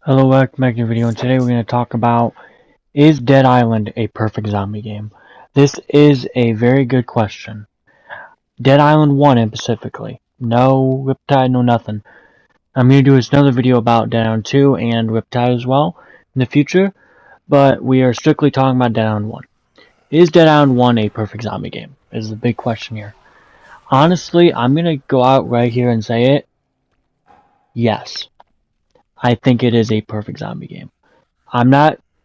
Hello, welcome back to the video, and today we're going to talk about, is Dead Island a perfect zombie game? This is a very good question. Dead Island 1 in specifically. No Riptide, no nothing. I'm going to do another video about Dead Island 2 and Riptide as well in the future, but we are strictly talking about Dead Island 1. Is Dead Island 1 a perfect zombie game? Is the big question here. Honestly, I'm going to go out right here and say it. Yes. I think it is a perfect zombie game.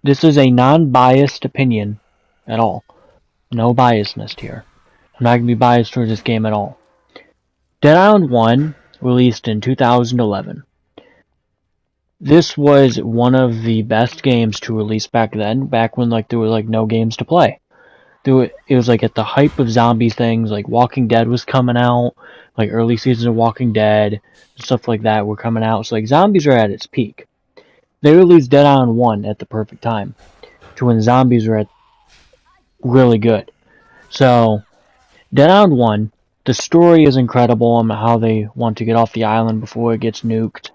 This is a non-biased opinion at all. No biasness here. I'm not going to be biased towards this game at all. Dead Island 1 released in 2011. This was one of the best games to release back then, back when there were no games to play. It was at the hype of zombie things, Walking Dead was coming out, early seasons of Walking Dead, stuff like that were coming out. So zombies are at its peak. They released Dead Island 1 at the perfect time, to when zombies were at really good. So, Dead Island 1, the story is incredible on how they want to get off the island before it gets nuked.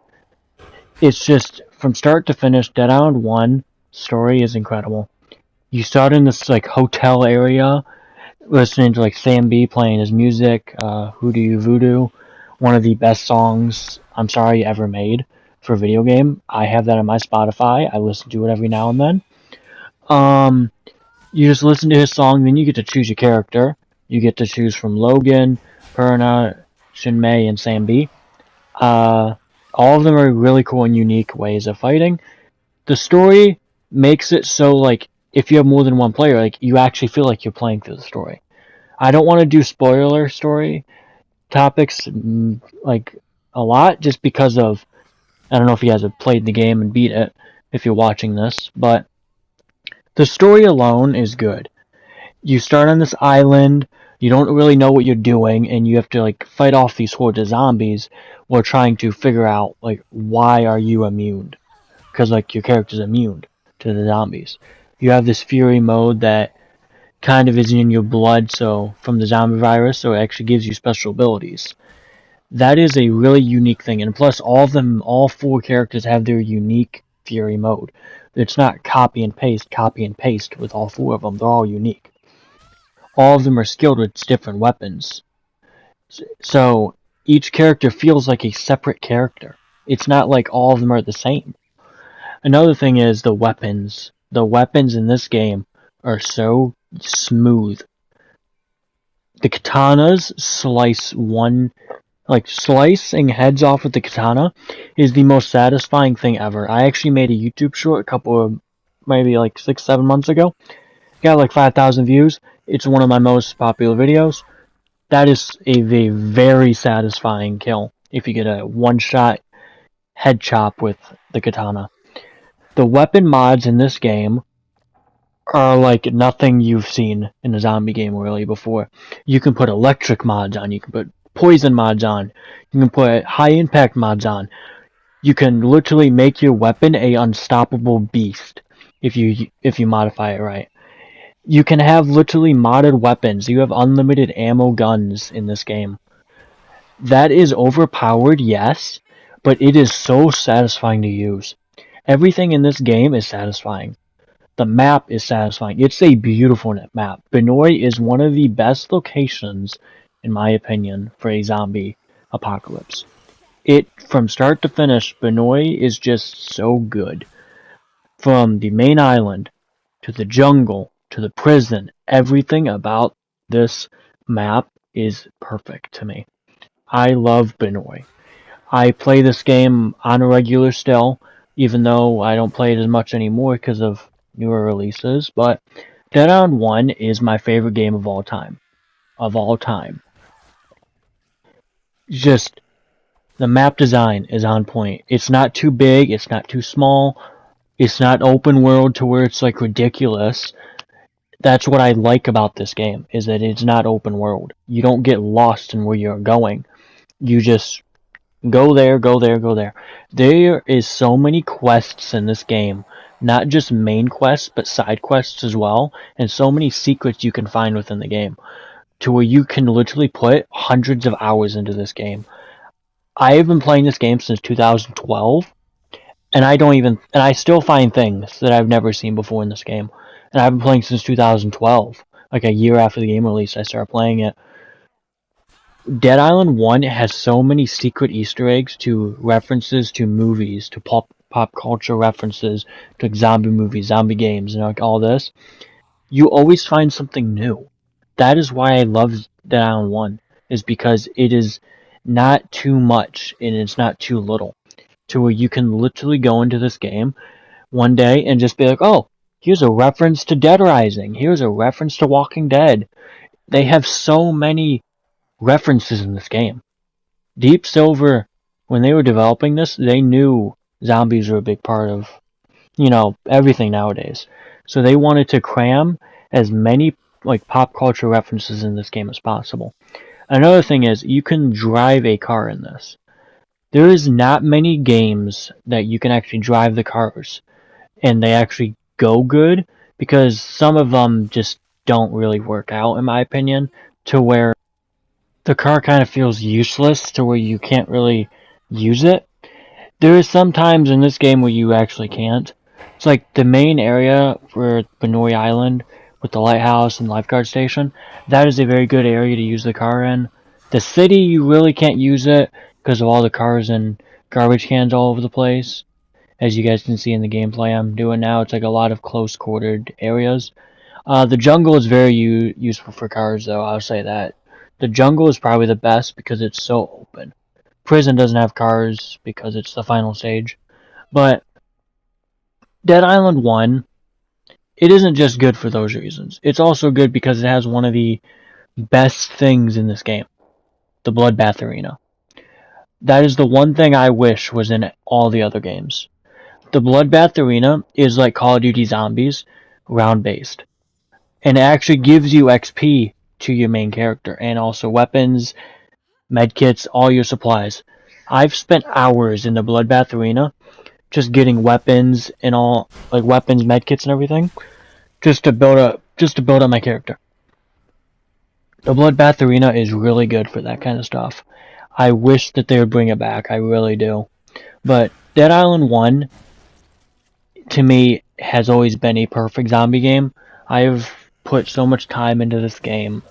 It's just, from start to finish, Dead Island 1 story is incredible. You start in this hotel area, listening to Sam B playing his music, Hoodoo You Voodoo, one of the best songs, I'm sorry, ever made for a video game. I have that on my Spotify. I listen to it every now and then. You just listen to his song, then you get to choose your character. You get to choose from Logan, Perna, Shinmei, and Sam B. All of them are really cool and unique ways of fighting. The story makes it so, if you have more than one player, you actually feel like you're playing through the story. I don't want to do spoiler story topics, a lot, just because of, I don't know if you guys have played the game and beat it, if you're watching this, but the story alone is good. You start on this island, you don't really know what you're doing, and you have to fight off these hordes of zombies while trying to figure out why are you immune? Because your character's immune to the zombies. You have this fury mode that kind of is in your blood, so from the zombie virus, so it actually gives you special abilities. That is a really unique thing, and plus all four characters have their unique fury mode. It's not copy and paste with all four of them. They're all unique. All of them are skilled with different weapons. So each character feels like a separate character. It's not like all of them are the same. Another thing is the weapons. The weapons in this game are so smooth. The katanas slicing heads off with the katana is the most satisfying thing ever. I actually made a YouTube short maybe 6-7 months ago. Got 5,000 views. It's one of my most popular videos. That is a very satisfying kill if you get a one-shot head chop with the katana. The weapon mods in this game are nothing you've seen in a zombie game really before. You can put electric mods on, you can put poison mods on, you can put high impact mods on. You can literally make your weapon a unstoppable beast if you modify it right. You can have literally modded weapons. You have unlimited ammo guns in this game. That is overpowered, yes, but it is so satisfying to use. Everything in this game is satisfying. The map is satisfying. It's a beautiful map. Benoi is one of the best locations, in my opinion, for a zombie apocalypse. From start to finish, Benoi is just so good. From the main island, to the jungle, to the prison, everything about this map is perfect to me. I love Benoi. I play this game on a regular still, even though I don't play it as much anymore because of newer releases, but Dead Island 1 is my favorite game of all time. Of all time. Just, the map design is on point. It's not too big, it's not too small, it's not open world to where it's ridiculous. That's what I like about this game, is that it's not open world. You don't get lost in where you're going. You just go there, go there, go there. There is so many quests in this game. Not just main quests, but side quests as well. And so many secrets you can find within the game. To where you can literally put hundreds of hours into this game. I have been playing this game since 2012. And I still find things that I've never seen before in this game. And I've been playing since 2012. Like a year after the game release, I started playing it. Dead Island 1 has so many secret Easter eggs to references to movies, to pop culture references, to like zombie movies, zombie games, and like all this. You always find something new. That is why I love Dead Island 1, is because it is not too much and it's not too little. To where you can literally go into this game one day and just be like, oh, here's a reference to Dead Rising, here's a reference to Walking Dead. They have so many references in this game. Deep Silver, when they were developing this, they knew zombies were a big part of, everything nowadays. So they wanted to cram as many like pop culture references in this game as possible. Another thing is you can drive a car in this. There is not many games that you can actually drive the cars and they actually go good, because some of them just don't really work out in my opinion, to where the car kind of feels useless to where you can't really use it. There is some times in this game where you actually can't. It's like the main area for Benoi Island with the lighthouse and lifeguard station. That is a very good area to use the car in. The city, you really can't use it because of all the cars and garbage cans all over the place. As you guys can see in the gameplay I'm doing now, it's like a lot of close-quartered areas. The jungle is very useful for cars, though, I'll say that. The jungle is probably the best because it's so open. Prison doesn't have cars because it's the final stage. But Dead Island 1, it isn't just good for those reasons. It's also good because it has one of the best things in this game. The Bloodbath Arena. That is the one thing I wish was in all the other games. The Bloodbath Arena is like Call of Duty Zombies, round-based. And it actually gives you XP to your main character, and also weapons, medkits, all your supplies. I've spent hours in the Bloodbath Arena just getting weapons and all, like weapons, medkits, and everything, just to build up my character. The Bloodbath Arena is really good for that kind of stuff. I wish that they would bring it back, I really do. But Dead Island 1, to me, has always been a perfect zombie game. I've put so much time into this game,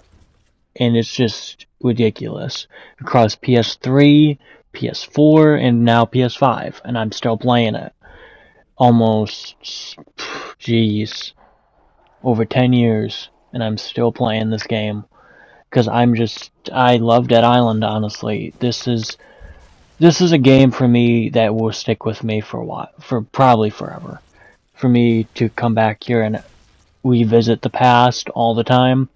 and it's just ridiculous. Across PS3, PS4, and now PS5, and I'm still playing it. Almost, jeez, over 10 years, and I'm still playing this game. Because I love Dead Island, honestly. This is a game for me that will stick with me for a while, for probably forever. For me to come back here and revisit the past all the time.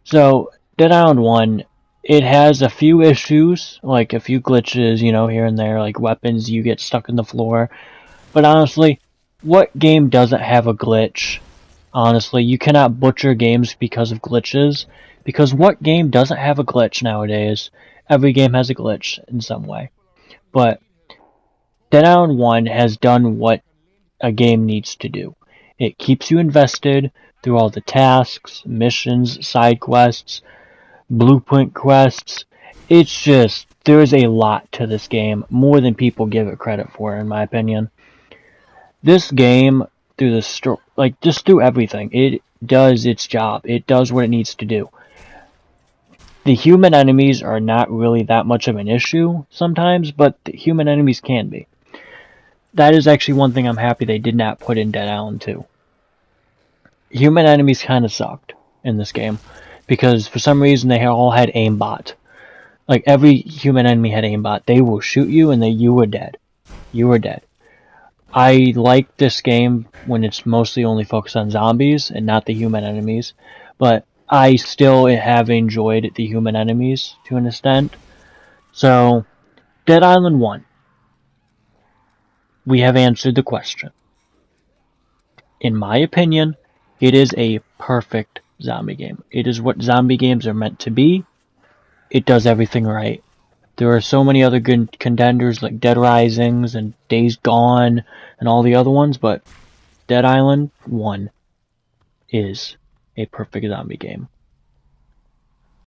So, Dead Island 1, it has a few issues, like a few glitches, here and there, like weapons, you get stuck in the floor. But honestly, what game doesn't have a glitch? Honestly, you cannot butcher games because of glitches, because what game doesn't have a glitch nowadays? Every game has a glitch in some way. But Dead Island 1 has done what a game needs to do. It keeps you invested through all the tasks, missions, side quests, blueprint quests. It's just, there's a lot to this game, more than people give it credit for, in my opinion. This game, through the story, like, just through everything, it does its job. It does what it needs to do. The human enemies are not really that much of an issue sometimes, but the human enemies can be. That is actually one thing I'm happy they did not put in Dead Island 2. Human enemies kind of sucked in this game, because for some reason they all had aimbot. Like, every human enemy had aimbot. They will shoot you and you were dead. You were dead. I like this game when it's mostly only focused on zombies and not the human enemies, but I still have enjoyed the human enemies to an extent. So, Dead Island 1. We have answered the question. In my opinion, it is a perfect zombie game. It is what zombie games are meant to be. It does everything right. There are so many other good contenders like Dead Risings and Days Gone and all the other ones, but Dead Island 1 is a perfect zombie game.